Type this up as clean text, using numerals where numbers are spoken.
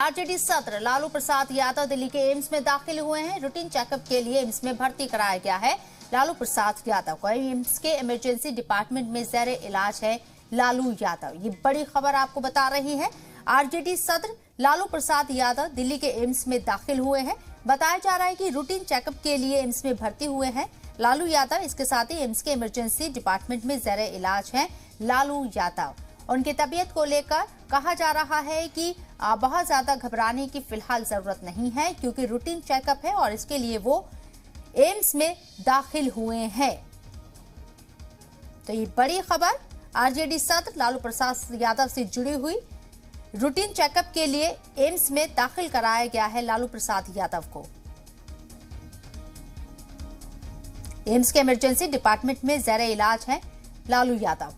RJD सत्र लालू प्रसाद यादव दिल्ली के AIIMS में दाखिल हुए हैं। रूटीन चेकअप के लिए एम्स में भर्ती कराया गया है लालू प्रसाद यादव को। एम्स के इमरजेंसी डिपार्टमेंट में ज़ेरे इलाज है लालू यादव। ये बड़ी खबर आपको बता रही है। आरजेडी सत्र लालू प्रसाद यादव दिल्ली के एम्स में दाखिल हुए हैं। बताया जा रहा है कि रूटीन चेकअप के लिए एम्स में भर्ती हुए हैं लालू यादव। इसके साथ ही एम्स के इमरजेंसी डिपार्टमेंट में ज़ेरे इलाज है लालू यादव। उनकी तबीयत को लेकर कहा जा रहा है कि बहुत ज्यादा घबराने की फिलहाल जरूरत नहीं है, क्योंकि रूटीन चेकअप है और इसके लिए वो एम्स में दाखिल हुए हैं। तो ये बड़ी खबर आरजेडी सत्र लालू प्रसाद यादव से जुड़ी हुई। रूटीन चेकअप के लिए एम्स में दाखिल कराया गया है लालू प्रसाद यादव को। एम्स के इमरजेंसी डिपार्टमेंट में ज़ेरे इलाज है लालू यादव।